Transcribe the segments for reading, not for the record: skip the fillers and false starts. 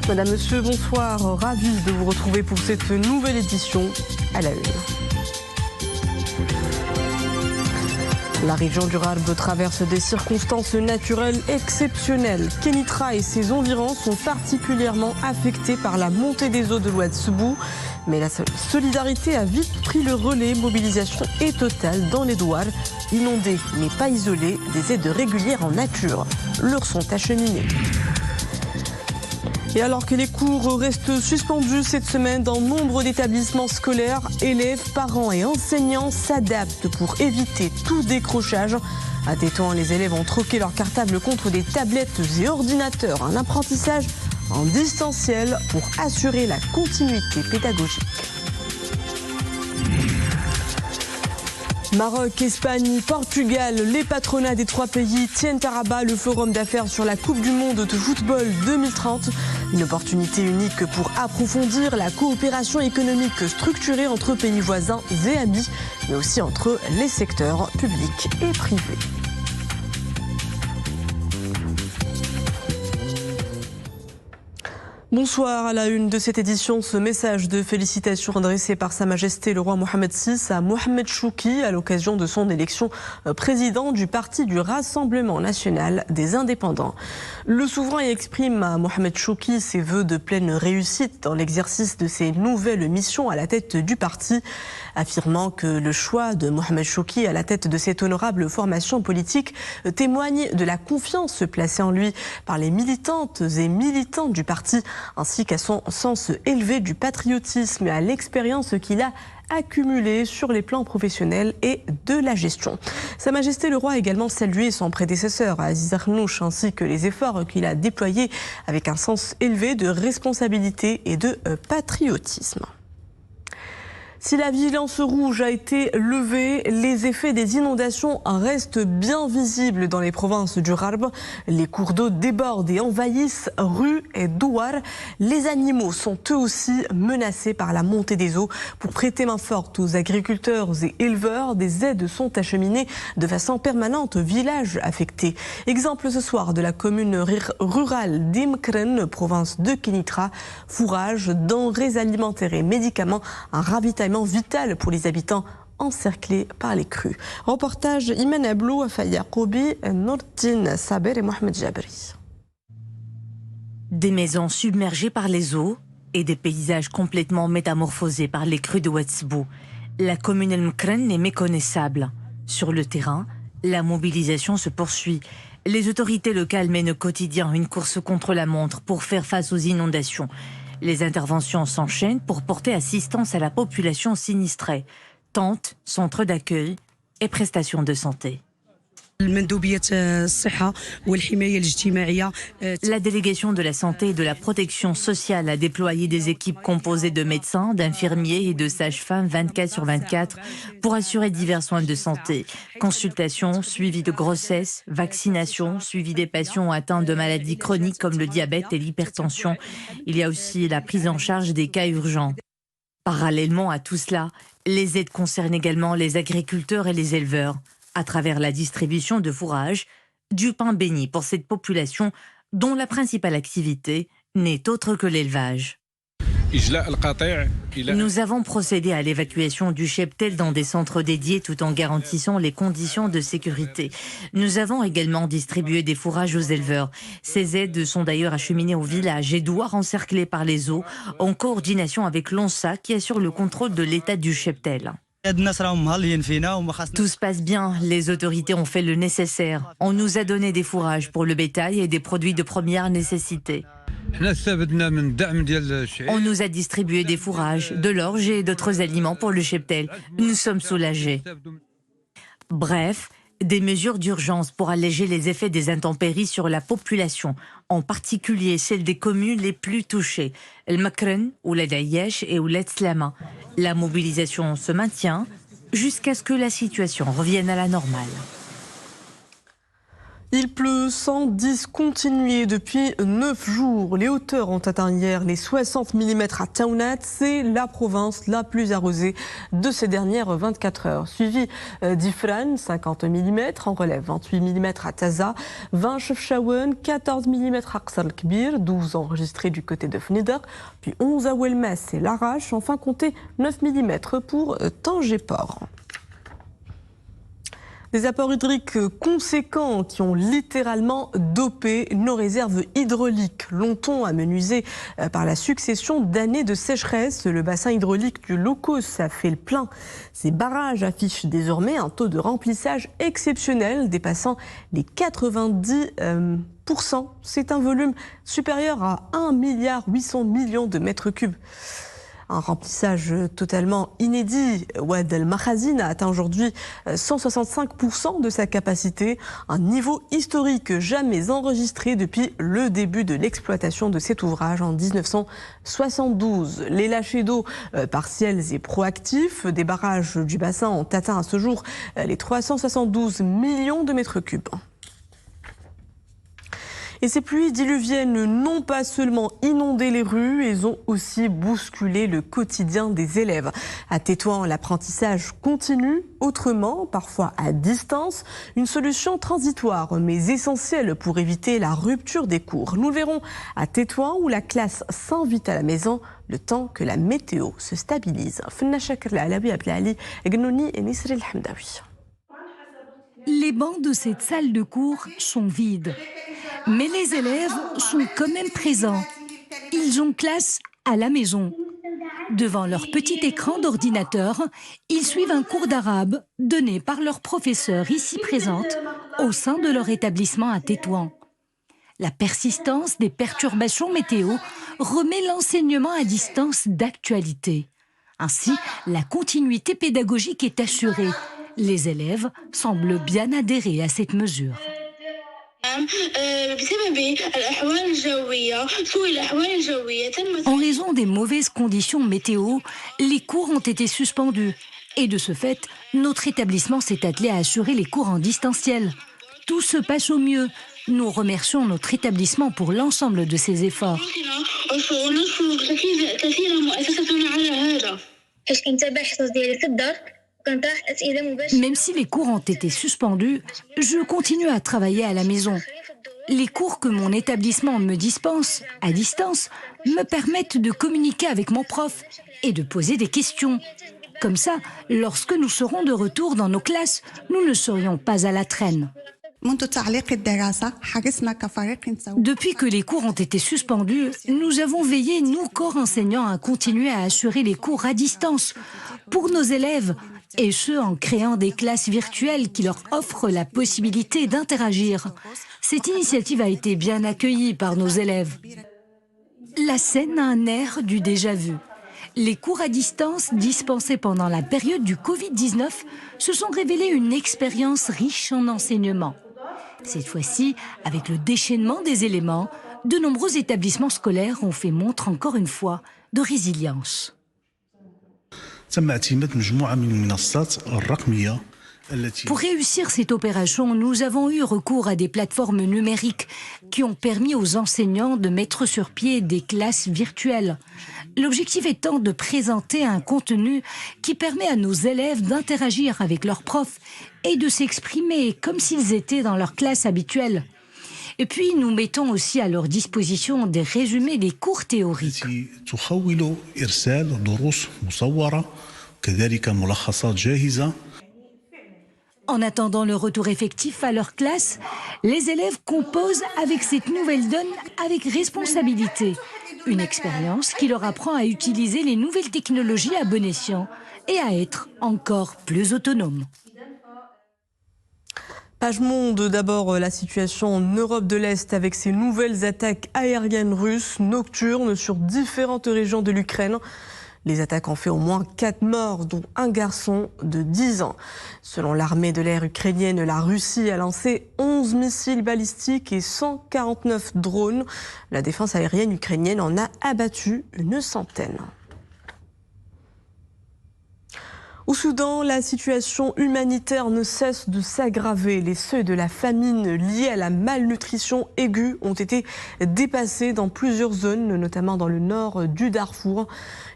Madame, Monsieur, bonsoir. Ravi de vous retrouver pour cette nouvelle édition à la une. La région du Rarb traverse des circonstances naturelles exceptionnelles. Kénitra et ses environs sont particulièrement affectés par la montée des eaux de l'Oued-Sebou. Mais la solidarité a vite pris le relais. Mobilisation est totale dans les douars. Inondés mais pas isolés, des aides régulières en nature leur sont acheminées. Et alors que les cours restent suspendus cette semaine dans nombre d'établissements scolaires, élèves, parents et enseignants s'adaptent pour éviter tout décrochage. À Tétouan, les élèves ont troqué leurs cartables contre des tablettes et ordinateurs. Un apprentissage en distanciel pour assurer la continuité pédagogique. Maroc, Espagne, Portugal, les patronats des trois pays tiennent à Rabat le forum d'affaires sur la Coupe du Monde de football 2030. Une opportunité unique pour approfondir la coopération économique structurée entre pays voisins et amis, mais aussi entre les secteurs publics et privés. Bonsoir. À la une de cette édition, ce message de félicitations adressé par Sa Majesté le roi Mohamed VI à Mohamed Chouki à l'occasion de son élection président du Parti du Rassemblement National des Indépendants. Le souverain exprime à Mohamed Chouki ses vœux de pleine réussite dans l'exercice de ses nouvelles missions à la tête du parti, affirmant que le choix de Mohamed Chouki à la tête de cette honorable formation politique témoigne de la confiance placée en lui par les militantes et militants du parti, ainsi qu'à son sens élevé du patriotisme et à l'expérience qu'il a accumulée sur les plans professionnels et de la gestion. Sa Majesté le roi a également salué son prédécesseur Aziz Arnouch ainsi que les efforts qu'il a déployés avec un sens élevé de responsabilité et de patriotisme. Si la vigilance rouge a été levée, les effets des inondations restent bien visibles dans les provinces du Rarb. Les cours d'eau débordent et envahissent rues et douars. Les animaux sont eux aussi menacés par la montée des eaux. Pour prêter main forte aux agriculteurs et éleveurs, des aides sont acheminées de façon permanente aux villages affectés. Exemple ce soir de la commune rurale d'Imkren, province de Kénitra. Fourrage, denrées alimentaires et médicaments, un ravitaillement vital pour les habitants encerclés par les crues. Reportage Iman Ablou, Afaya Koubi, Nordine Saber et Mohamed Jabri. Des maisons submergées par les eaux et des paysages complètement métamorphosés par les crues de Oued-Sebou. La commune El-Mkren est méconnaissable. Sur le terrain, la mobilisation se poursuit. Les autorités locales mènent au quotidien une course contre la montre pour faire face aux inondations. Les interventions s'enchaînent pour porter assistance à la population sinistrée. Tentes, centres d'accueil et prestations de santé. La délégation de la santé et de la protection sociale a déployé des équipes composées de médecins, d'infirmiers et de sages-femmes 24/24 pour assurer divers soins de santé. Consultations, suivi de grossesse, vaccination, suivi des patients atteints de maladies chroniques comme le diabète et l'hypertension. Il y a aussi la prise en charge des cas urgents. Parallèlement à tout cela, les aides concernent également les agriculteurs et les éleveurs, à travers la distribution de fourrage, du pain béni pour cette population dont la principale activité n'est autre que l'élevage. Nous avons procédé à l'évacuation du cheptel dans des centres dédiés tout en garantissant les conditions de sécurité. Nous avons également distribué des fourrages aux éleveurs. Ces aides sont d'ailleurs acheminées aux villages et douars encerclés par les eaux en coordination avec l'ONSA qui assure le contrôle de l'état du cheptel. Tout se passe bien, les autorités ont fait le nécessaire. On nous a donné des fourrages pour le bétail et des produits de première nécessité. On nous a distribué des fourrages, de l'orge et d'autres aliments pour le cheptel. Nous sommes soulagés. Bref, des mesures d'urgence pour alléger les effets des intempéries sur la population, en particulier celle des communes les plus touchées, El-Mkren, Ouled Ayesh et Ouled Slama. La mobilisation se maintient jusqu'à ce que la situation revienne à la normale. Il pleut sans discontinuer depuis 9 jours. Les hauteurs ont atteint hier les 60 mm à Taounat. C'est la province la plus arrosée de ces dernières 24 heures. Suivi d'Ifran, 50 mm, en relève 28 mm à Taza, 20 Chefchaouen, 14 mm à Qsar el-Kbir, 12 enregistrés du côté de Fnider, puis 11 à Ouelmès et Larache, enfin comptez 9 mm pour Tanger-Port. Des apports hydriques conséquents qui ont littéralement dopé nos réserves hydrauliques. Longtemps amenuisées par la succession d'années de sécheresse, le bassin hydraulique du Locos a fait le plein. Ces barrages affichent désormais un taux de remplissage exceptionnel dépassant les 90%. C'est un volume supérieur à 1,8 milliard de mètres cubes. Un remplissage totalement inédit. Oued El Makhazine a atteint aujourd'hui 165% de sa capacité, un niveau historique jamais enregistré depuis le début de l'exploitation de cet ouvrage en 1972. Les lâchers d'eau partiels et proactifs des barrages du bassin ont atteint à ce jour les 372 millions de mètres cubes. Et ces pluies diluviennes n'ont pas seulement inondé les rues, elles ont aussi bousculé le quotidien des élèves. À Tétouan, l'apprentissage continue autrement, parfois à distance. Une solution transitoire mais essentielle pour éviter la rupture des cours. Nous le verrons à Tétouan où la classe s'invite à la maison le temps que la météo se stabilise. Les bancs de cette salle de cours sont vides. Mais les élèves sont quand même présents. Ils ont classe à la maison. Devant leur petit écran d'ordinateur, ils suivent un cours d'arabe donné par leur professeur ici présente au sein de leur établissement à Tétouan. La persistance des perturbations météo remet l'enseignement à distance d'actualité. Ainsi, la continuité pédagogique est assurée. Les élèves semblent bien adhérer à cette mesure. En raison des mauvaises conditions météo, les cours ont été suspendus. Et de ce fait, notre établissement s'est attelé à assurer les cours en distanciel. Tout se passe au mieux. Nous remercions notre établissement pour l'ensemble de ses efforts. Même si les cours ont été suspendus, je continue à travailler à la maison. Les cours que mon établissement me dispense à distance me permettent de communiquer avec mon prof et de poser des questions. Comme ça, lorsque nous serons de retour dans nos classes, nous ne serions pas à la traîne. Depuis que les cours ont été suspendus, nous avons veillé, nous, corps enseignants, à continuer à assurer les cours à distance pour nos élèves, et ce, en créant des classes virtuelles qui leur offrent la possibilité d'interagir. Cette initiative a été bien accueillie par nos élèves. La scène a un air du déjà-vu. Les cours à distance dispensés pendant la période du Covid-19 se sont révélés une expérience riche en enseignement. Cette fois-ci, avec le déchaînement des éléments, de nombreux établissements scolaires ont fait montre encore une fois de résilience. Pour réussir cette opération, nous avons eu recours à des plateformes numériques qui ont permis aux enseignants de mettre sur pied des classes virtuelles. L'objectif étant de présenter un contenu qui permet à nos élèves d'interagir avec leurs profs et de s'exprimer comme s'ils étaient dans leur classe habituelle. Et puis, nous mettons aussi à leur disposition des résumés des cours théoriques. En attendant le retour effectif à leur classe, les élèves composent avec cette nouvelle donne avec responsabilité. Une expérience qui leur apprend à utiliser les nouvelles technologies à bon escient et à être encore plus autonomes. Page Monde, d'abord la situation en Europe de l'Est avec ces nouvelles attaques aériennes russes nocturnes sur différentes régions de l'Ukraine. Les attaques ont fait au moins 4 morts, dont un garçon de 10 ans. Selon l'armée de l'air ukrainienne, la Russie a lancé 11 missiles balistiques et 149 drones. La défense aérienne ukrainienne en a abattu une centaine. Au Soudan, la situation humanitaire ne cesse de s'aggraver. Les seuils de la famine liés à la malnutrition aiguë ont été dépassés dans plusieurs zones, notamment dans le nord du Darfour.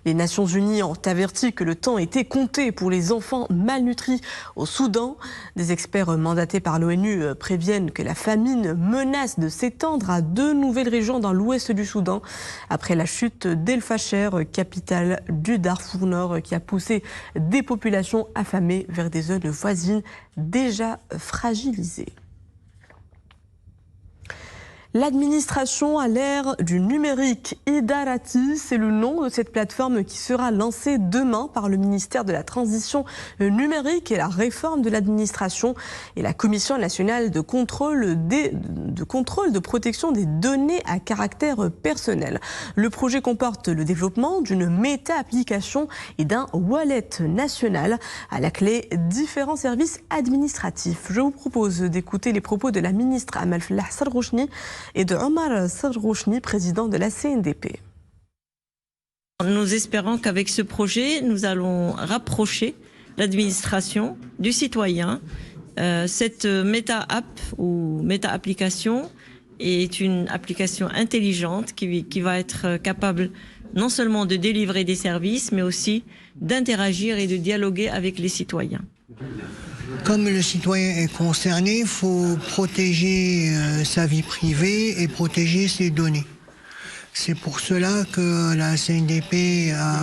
Les Nations Unies ont averti que le temps était compté pour les enfants malnutris au Soudan. Des experts mandatés par l'ONU préviennent que la famine menace de s'étendre à 2 nouvelles régions dans l'ouest du Soudan, après la chute d'El Fasher, capitale du Darfour Nord, qui a poussé des populations affamées vers des zones voisines déjà fragilisées. L'administration à l'ère du numérique, Idarati, c'est le nom de cette plateforme qui sera lancée demain par le ministère de la Transition numérique et la réforme de l'administration et la Commission nationale de contrôle de protection des données à caractère personnel. Le projet comporte le développement d'une méta-application et d'un wallet national, à la clé différents services administratifs. Je vous propose d'écouter les propos de la ministre Amal Fellah Sarghouchni et de Omar Sarghouchni, président de la CNDP. Nous espérons qu'avec ce projet, nous allons rapprocher l'administration du citoyen. Cette méta-app ou méta-application est une application intelligente qui va être capable non seulement de délivrer des services, mais aussi d'interagir et de dialoguer avec les citoyens. Comme le citoyen est concerné, il faut protéger sa vie privée et protéger ses données. C'est pour cela que la CNDP a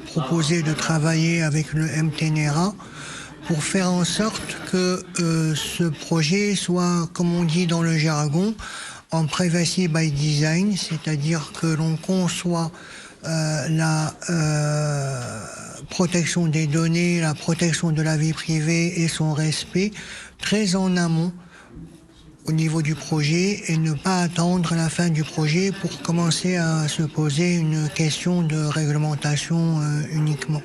proposé de travailler avec le MTNRA pour faire en sorte que ce projet soit, comme on dit dans le jargon, en privacy by design, c'est-à-dire que l'on conçoit la protection des données, la protection de la vie privée et son respect très en amont au niveau du projet et ne pas attendre la fin du projet pour commencer à se poser une question de réglementation uniquement.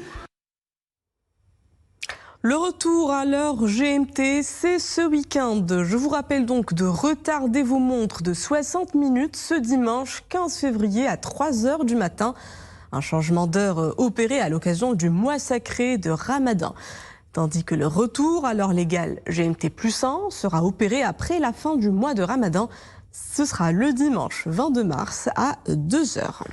Le retour à l'heure GMT, c'est ce week-end. Je vous rappelle donc de retarder vos montres de 60 minutes ce dimanche 15 février à 3h du matin. Un changement d'heure opéré à l'occasion du mois sacré de Ramadan. Tandis que le retour à l'heure légale GMT +1 sera opéré après la fin du mois de Ramadan. Ce sera le dimanche 22 mars à 2h.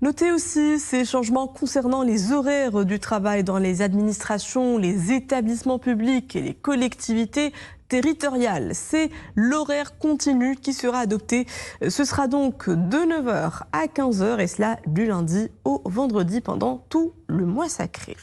Notez aussi ces changements concernant les horaires du travail dans les administrations, les établissements publics et les collectivités territoriales. C'est l'horaire continu qui sera adopté. Ce sera donc de 9h à 15h et cela du lundi au vendredi pendant tout le mois sacré.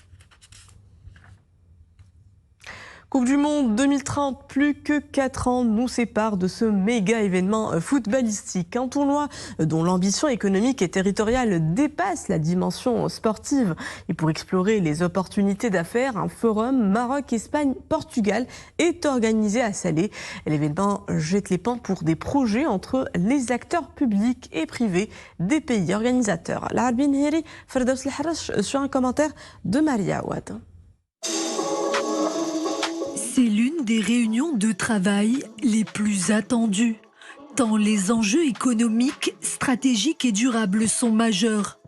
Coupe du Monde 2030, plus que 4 ans nous séparent de ce méga événement footballistique. Un tournoi dont l'ambition économique et territoriale dépasse la dimension sportive. Et pour explorer les opportunités d'affaires, un forum Maroc-Espagne-Portugal est organisé à Salé. L'événement jette les pans pour des projets entre les acteurs publics et privés des pays organisateurs. La Harbin Heri, Ferdows Lharash sur un commentaire de Maria Ouad. C'est l'une des réunions de travail les plus attendues, tant les enjeux économiques, stratégiques et durables sont majeurs.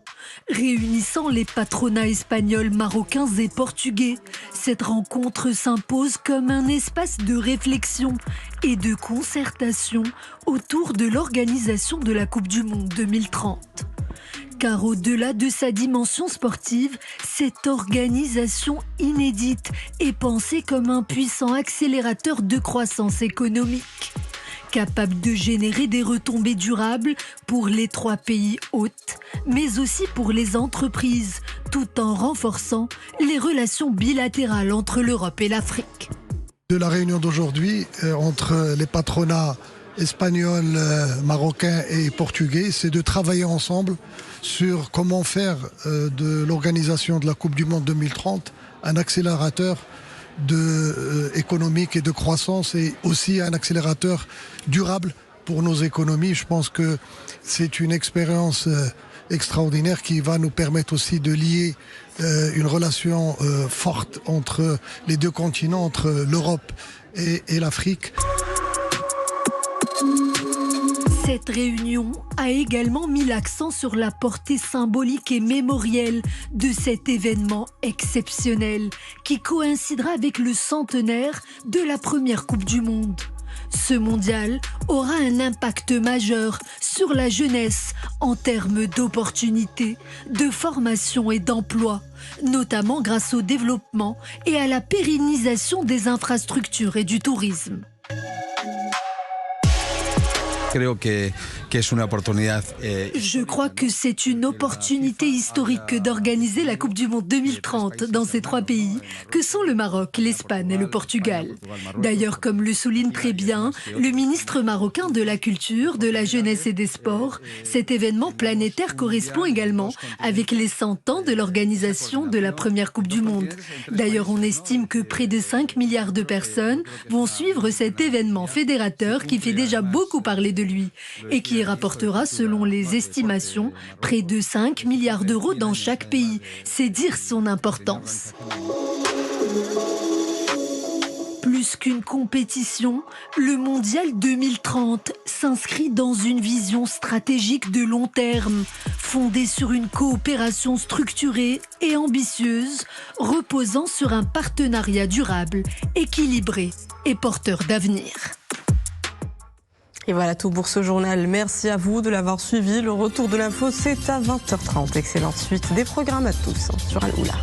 Réunissant les patronats espagnols, marocains et portugais, cette rencontre s'impose comme un espace de réflexion et de concertation autour de l'organisation de la Coupe du Monde 2030. Car au-delà de sa dimension sportive, cette organisation inédite est pensée comme un puissant accélérateur de croissance économique, capable de générer des retombées durables pour les 3 pays hôtes, mais aussi pour les entreprises, tout en renforçant les relations bilatérales entre l'Europe et l'Afrique. De la réunion d'aujourd'hui entre les patronats espagnols, marocains et portugais, c'est de travailler ensemble sur comment faire de l'organisation de la Coupe du Monde 2030 un accélérateur économique et de croissance et aussi un accélérateur durable pour nos économies. Je pense que c'est une expérience extraordinaire qui va nous permettre aussi de lier une relation forte entre les 2 continents, entre l'Europe et l'Afrique. Cette réunion a également mis l'accent sur la portée symbolique et mémorielle de cet événement exceptionnel qui coïncidera avec le centenaire de la première Coupe du Monde. Ce mondial aura un impact majeur sur la jeunesse en termes d'opportunités, de formation et d'emploi, notamment grâce au développement et à la pérennisation des infrastructures et du tourisme. Je crois que c'est une opportunité historique d'organiser la Coupe du Monde 2030 dans ces 3 pays que sont le Maroc, l'Espagne et le Portugal. D'ailleurs, comme le souligne très bien le ministre marocain de la Culture, de la Jeunesse et des Sports, cet événement planétaire correspond également avec les 100 ans de l'organisation de la première Coupe du Monde. D'ailleurs, on estime que près de 5 milliards de personnes vont suivre cet événement fédérateur qui fait déjà beaucoup parler de lui et qui rapportera, selon les estimations, près de 5 milliards d'euros dans chaque pays. C'est dire son importance. Plus qu'une compétition, le Mondial 2030 s'inscrit dans une vision stratégique de long terme, fondée sur une coopération structurée et ambitieuse, reposant sur un partenariat durable, équilibré et porteur d'avenir. Et voilà tout pour ce journal. Merci à vous de l'avoir suivi. Le retour de l'info, c'est à 20h30. Excellente suite des programmes à tous sur Al Oula.